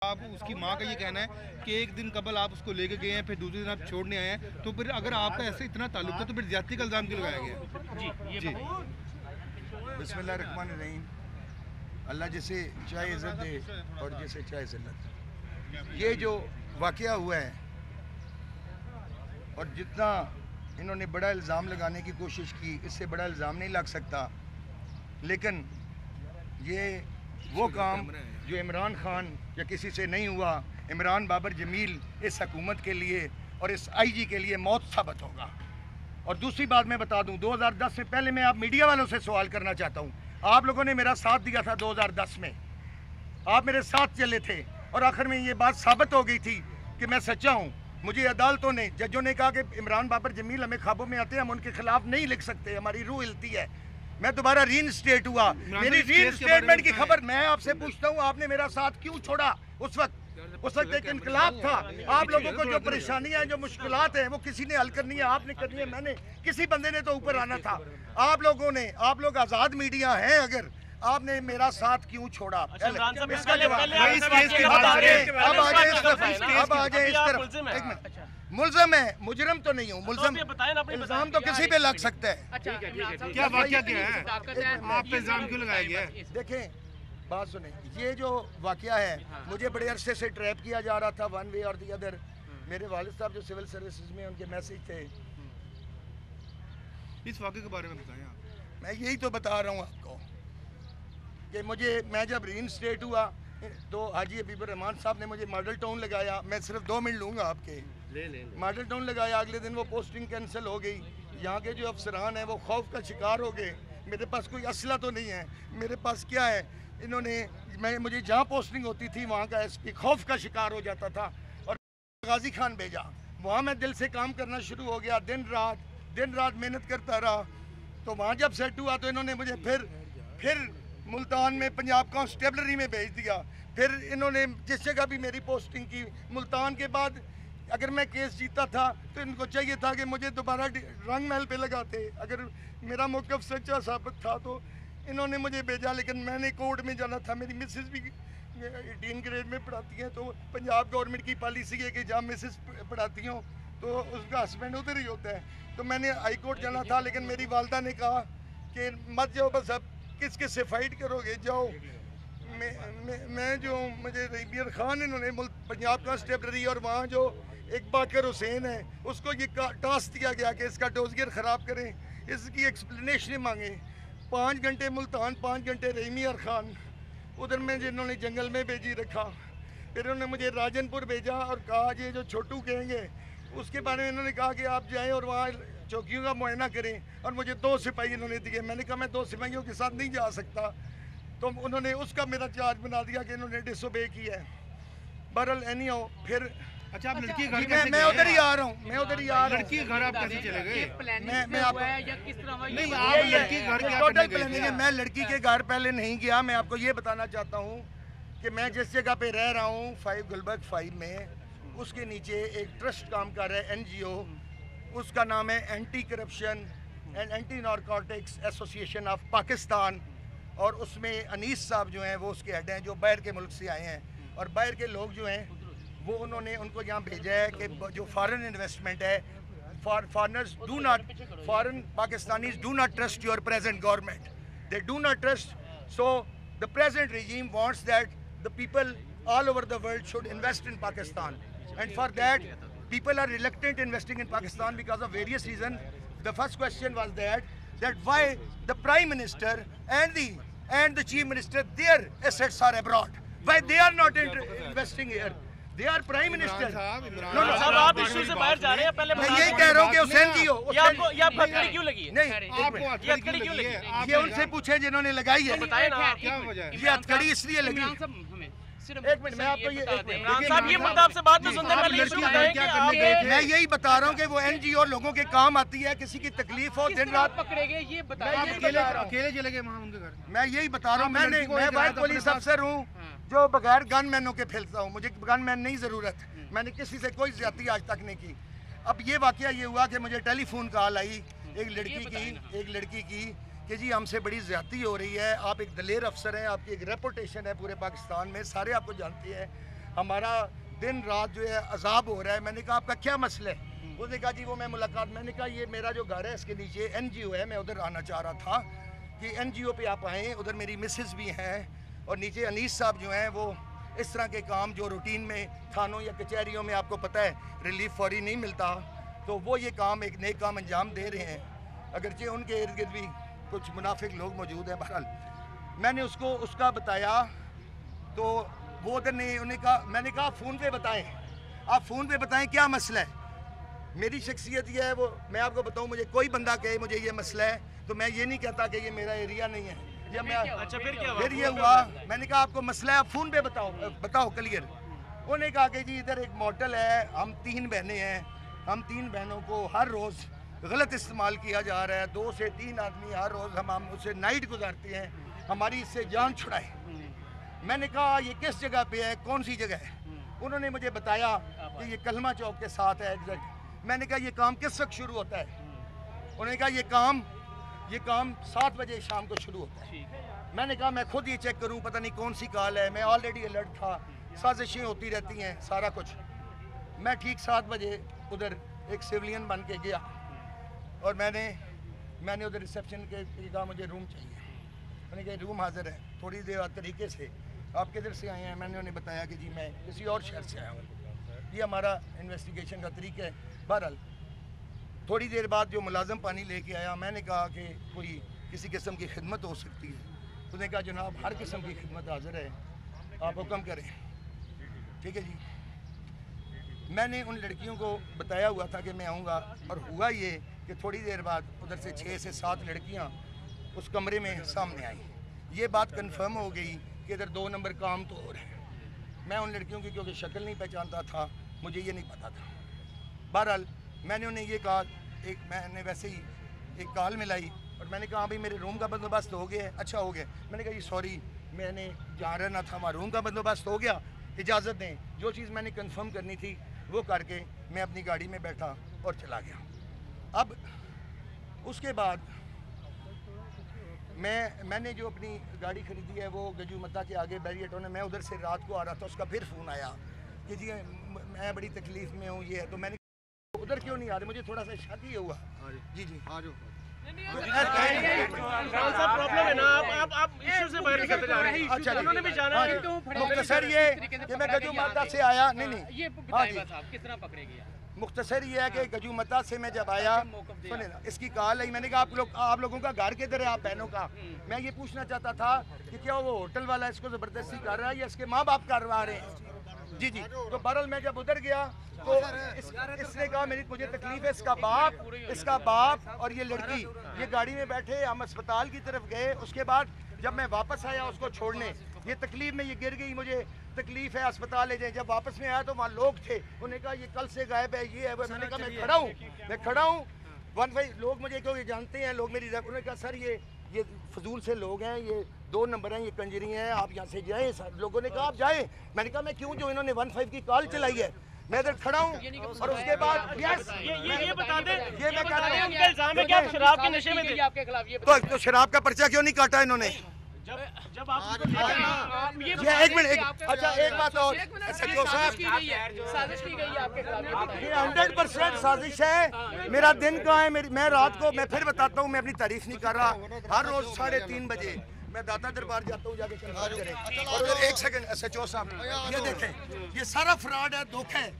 आप उसकी माँ का ये कहना है कि एक दिन कबल आप उसको लेके गए हैं, फिर दूसरे दिन आप छोड़ने आए हैं, तो फिर अगर आपका ऐसे इतना ताल्लुक था तो फिर ज्यादती का इल्ज़ाम क्यों लगाया गया? जी बिस्मिल्लाहिर्रहमानिर्रहीम। अल्लाह जिसे चाहे इज़्ज़त दे और जिसे चाहे ज़िल्लत। ये जो वाक़या हुआ है और जितना इन्होंने बड़ा इल्ज़ाम लगाने की कोशिश की, इससे बड़ा इल्ज़ाम नहीं लग सकता। लेकिन ये वो काम जो इमरान खान या किसी से नहीं हुआ, इमरान बाबर जमील इस हुकूमत के लिए और इस आईजी के लिए मौत साबित होगा। और दूसरी बात मैं बता दूं, 2010 से पहले मैं आप मीडिया वालों से सवाल करना चाहता हूं। आप लोगों ने मेरा साथ दिया था 2010 में, आप मेरे साथ चले थे और आखिर में ये बात साबित हो गई थी कि मैं सच्चा हूँ। मुझे अदालतों ने, जजों ने कहा कि इमरान बाबर जमील हमें ख्वाबों में आते हैं, हम उनके खिलाफ नहीं लिख सकते, हमारी रूह हिलती है। मैं दोबारा रीइंस्टेट हुआ। मेरी रीइंस्टेटमेंट की खबर मैं आपसे पूछता हूँ, आपने मेरा साथ क्यों छोड़ा? उस वक्त एक इनकलाब था। आप लोगों को जो परेशानियां हैं, जो मुश्किलात हैं, वो किसी ने हल करनी है, आपने करनी है, मैंने, किसी बंदे ने तो ऊपर आना था। आप लोग आज़ाद मीडिया हैं, अगर आपने मेरा साथ क्यों छोड़ा? इसका जवाब अब आ जाए इस तरफ। एक मिनट, मुल्ज़म है, मुजरम तो नहीं हूँ। मुल्ज़म इल्ज़ाम तो किसी पे लग सकता है। क्या वाक़या क्या है, आप पे इल्ज़ाम क्यों लगाया गया है? देखें, बात सुने, ये जो वाक़या है, मुझे बड़े अरसे से ट्रैप किया जा रहा था, वन वे और दी अदर। मेरे वालिद साहब जो सिविल सर्विसेज में, उनके मैसेज थे। इस वाक़े के बारे में बताएं आप। मैं यही तो बता रहा हूँ आपको कि मैं जब रीइंस्टेट हुआ तो हाजी हबीबुर रहमान साहब ने मुझे मॉडल टाउन लगाया। मैं सिर्फ 2 मिनट लूँगा आपके। मॉडल टाउन लगाया, अगले दिन वो पोस्टिंग कैंसिल हो गई। यहाँ के जो अफसरान हैं वो खौफ का शिकार हो गए। मेरे पास कोई असला तो नहीं है, मेरे पास क्या है, मुझे जहाँ पोस्टिंग होती थी वहाँ का एसपी खौफ का शिकार हो जाता था और गाजी खान भेजा। वहाँ मैं दिल से काम करना शुरू हो गया, दिन रात मेहनत करता रहा। तो वहाँ जब सेट हुआ तो इन्होंने मुझे फिर मुल्तान में पंजाब कांस्टेबलरी में भेज दिया। फिर इन्होंने जिस जगह भी मेरी पोस्टिंग की, मुल्तान के बाद अगर मैं केस जीता था तो इनको चाहिए था कि मुझे दोबारा रंग महल पे लगाते। अगर मेरा मौक़िफ़ सच्चा साबित था तो इन्होंने मुझे भेजा, लेकिन मैंने कोर्ट में जाना था। मेरी मिसेस भी 18 ग्रेड में पढ़ाती हैं, तो पंजाब गवर्नमेंट की पॉलिसी है कि जहाँ मिसेस पढ़ाती हों तो उसका हस्बैंड उधर ही होता है। तो मैंने हाई कोर्ट जाना था, लेकिन मेरी वालदा ने कहा कि मत जाओ, बस अब किस से फाइट करोगे, जाओ। मैं जो मुझे रबीर खान इन्होंने पंजाब कांस्टेबलरी और वहाँ जो एक बाकर हुसैन है उसको ये टास्क दिया गया कि इसका डोजियर ख़राब करें, इसकी एक्सप्लेनेशन मांगे। 5 घंटे मुल्तान, 5 घंटे रहीमियर खान, उधर में जिन्होंने जंगल में भेजी रखा। फिर उन्होंने मुझे राजनपुर भेजा और कहा ये जो छोटू कहेंगे उसके बारे में इन्होंने कहा कि आप जाएं और वहाँ चौकियों का मुआयना करें। और मुझे 2 सिपाही इन्होंने दिए। मैंने कहा मैं 2 सिपाहियों के साथ नहीं जा सकता, तो उन्होंने उसका मेरा चार्ज बना दिया कि इन्होंने डिसोबे किया है। बहरहाल एनी हो, फिर अच्छा, आप लड़की के घर मैं उधर ही आ रहा हूँ, लड़की के घर आप कैसे चले गए? टोटल प्लानिंग है। मैं लड़की के घर पहले नहीं गया। मैं आपको ये बताना चाहता हूँ कि मैं जिस जगह पे रह रहा हूँ 5 गुलबर्ग 5 में, उसके नीचे एक ट्रस्ट काम कर रहा है, NGO। उसका नाम है anti corruption and anti narcotics association of Pakistan. और उसमें अनीस साहब जो हैं वो उसके हेड हैं, जो बाहर के मुल्क से आए हैं। और बाहर के लोग जो हैं वो उन्होंने उनको यहाँ भेजा है कि जो फॉरेन इन्वेस्टमेंट है, foreign Pakistanis do not trust your present government, they do not trust. So the present regime wants that the people all over the world should invest in Pakistan, and for that people are reluctant investing in Pakistan because of various reasons. The first question was that why the Prime Minister and the Chief Minister, their assets are abroad, why they are not investing here? They are Prime Minister. No, आप issue से बाहर जा रहे हैं। पहले मैं यही कह रहा हूँ कि हुसैन जी हो। ये आपको अटकड़ी क्यों लगी है? नहीं, ये अटकड़ी क्यों लगी? ये उनसे पूछे जिन्होंने लगाई है। बताए ना, क्या वजह है? ये अटकड़ी इसलिए लगी। एक मिनट, मैं आपको इमरान साहब ये मुद्दा आपसे बाद में सुनते, पहले ये बताएं कि आप, मैं यही बता रहा हूँ कि वो NGO लोगों के काम आती है। किसी की तकलीफ हो, दिन रात पकड़े गए, ये बताएं। अकेले चले गए वहाँ उनके घर? मैं यही बता रहा हूँ। मैं वाइट पुलिस अफसर हूँ जो बगैर गन मैनों के फैलता हूँ। मुझे गन मैन नहीं ज़रूरत। मैंने किसी से कोई ज्यादती आज तक नहीं की। अब ये वाकया ये हुआ कि मुझे टेलीफोन कॉल आई एक लड़की की कि जी हमसे बड़ी ज्यादती हो रही है, आप एक दलेर अफसर हैं, आपकी एक रेपुटेशन है पूरे पाकिस्तान में, सारे आपको जानते हैं, हमारा दिन रात जो है अजाब हो रहा है। मैंने कहा आपका क्या मसला है? उसने कहा जी वो मैं मुलाकात, मैंने कहा ये मेरा जो घर है इसके नीचे NGO है, मैं उधर आना चाह रहा था कि NGO पे आप आएँ, उधर मेरी मिसेस भी हैं और नीचे अनीस साहब जो हैं वो इस तरह के काम जो रूटीन में थानों या कचहरियों में आपको पता है रिलीफ फौरी नहीं मिलता, तो वो ये काम एक नए काम अंजाम दे रहे हैं, अगरचे उनके इर्द गिर्द भी कुछ मुनाफिक लोग मौजूद हैं। बहरहाल मैंने उसको उसका बताया तो वो उधर नहीं, उन्हें कहा, मैंने कहा फ़ोन पे बताएं, आप फ़ोन पे बताएं क्या मसला है। मेरी शख्सियत ये है, वो मैं आपको बताऊं, मुझे कोई बंदा कहे मुझे ये मसला है तो मैं ये नहीं कहता कि ये मेरा एरिया नहीं है या मैं अच्छा फिर ये हुआ, मैंने कहा आपको मसला है आप फ़ोन पे बताओ क्लियर। उन्होंने कहा कि जी इधर एक मॉडल है, हम 3 बहनें हैं, हम 3 बहनों को हर रोज़ गलत इस्तेमाल किया जा रहा है, 2 से 3 आदमी हर रोज़ हम उससे नाइट गुजारते हैं, हमारी इससे जान छुड़ाए। मैंने कहा ये किस जगह पे है, कौन सी जगह है? उन्होंने मुझे बताया कि ये कलमा चौक के साथ है एग्जैक्ट। मैंने कहा ये काम किस वक्त शुरू होता है? उन्होंने कहा ये काम 7 बजे शाम को शुरू होता है। मैंने कहा मैं खुद ये चेक करूं, पता नहीं कौन सी कॉल है, मैं ऑलरेडी अलर्ट था, साजिशें होती रहती हैं सारा कुछ। मैं ठीक 7 बजे उधर एक सिविलियन बन के गया और मैंने उधर रिसेप्शन के कहा मुझे रूम चाहिए। मैंने कहा रूम हाजिर है, थोड़ी देर बाद तरीके से आप किधर से आए हैं? मैंने उन्हें बताया कि जी मैं किसी और शहर से आया हूँ, ये हमारा इन्वेस्टिगेशन का तरीका है। बहरहाल थोड़ी देर बाद जो मुलाजम पानी लेके आया, मैंने कहा कि कोई किसी किस्म की खिदमत हो सकती है? उसने कहा जनाब हर किस्म की खिदमत हाजिर है, आप हुक्म करें। ठीक है जी। मैंने उन लड़कियों को बताया हुआ था कि मैं आऊँगा और हुआ ये कि थोड़ी देर बाद उधर से 6 से 7 लड़कियाँ उस कमरे में सामने आई। ये बात कंफर्म हो गई कि इधर 2 नंबर काम तो हो रहा है। मैं उन लड़कियों की क्योंकि शक्ल नहीं पहचानता था, मुझे ये नहीं पता था। बहरहाल मैंने उन्हें ये कहा, मैंने वैसे ही एक कॉल मिलाई और मैंने कहा भाई मेरे रूम का बंदोबस्त हो गया है? अच्छा हो गया। मैंने कहा जी सॉरी मैंने जहाँ रहना था वहाँ रूम का बंदोबस्त हो गया, इजाज़त दें। जो चीज़ मैंने कंफर्म करनी थी वो करके मैं अपनी गाड़ी में बैठा और चला गया। अब उसके बाद मैंने जो अपनी गाड़ी खरीदी है वो गजूमता के आगे बैरिएटों ने, मैं उधर से रात को आ रहा था, उसका फिर फ़ोन आया कि जी मैं बड़ी तकलीफ़ में हूँ, ये है। तो मैंने उधर क्यों नहीं आ रहे, मुझे थोड़ा सा शक ही हुआ। जी आ जाओ। प्रॉब्लम है ना, आप इश्यू से बाहर निकलते जा रहे हैं। अच्छा उन्होंने भी जाना है। मुख्तसर ये कि मैं गजूमता से आया, नहीं ये बताइए साहब किस तरह पकड़ेगी? मुख्तसर ये है कि गजूमता से मैं जब आया, सुने ना इसकी कॉल आई, मैंने कहा आप लोगों का घर किधर है, आप बहनों का? मैं ये पूछना चाहता था कि क्या वो होटल वाला इसको ज़बरदस्ती कर रहा है या इसके माँ बाप करवा रहे हैं? जी तो बहरहाल मैं जब उधर गया तो इसने कहा मुझे तकलीफ है, इसका बाप और ये लड़की ये गाड़ी में बैठे, हम अस्पताल की तरफ गए। उसके बाद जब मैं वापस आया उसको छोड़ने, ये तकलीफ में ये गिर गई, मुझे तकलीफ है अस्पताल ले जाए। जब वापस में आया तो वहाँ लोग थे, उन्होंने कहा ये कल से गायब है, ये है। मैंने कहा मैं खड़ा हूँ 1 भाई लोग मुझे क्यों ये जानते हैं, लोग मेरी। उन्होंने कहा सर ये फजूल से लोग हैं, ये 2 नंबर हैं, ये कंजरी हैं, आप यहाँ से जाएँ। सर लोगों ने कहा आप जाएँ। मैंने कहा मैं क्यों, जो इन्होंने 15 की कॉल चलाई है, मैं इधर खड़ा हूँ। और उसके बाद ये बता दें, ये मैं कहता हूँ उनका इल्जाम है कि आप शराब के नशे में थे। आपके खिलाफ ये तो शराब का पर्चा क्यों नहीं काटा इन्होंने? जब आप ये 1 मिनट, अच्छा एक बात और, सचिव साहब साजिश की गई है आपके खिलाफ। ये 100% साजिश है। मेरा दिन कहाँ है, मैं रात को, मैं फिर बताता हूँ, मैं अपनी तारीफ नहीं कर रहा, हर रोज 3:30 बजे मैं दाता दरबार जाता हूँ, जाके कंफर्म करें। और 1 सेकंड सचिव साहब ये देखें, ये सारा फ्रॉड है, धोखा है।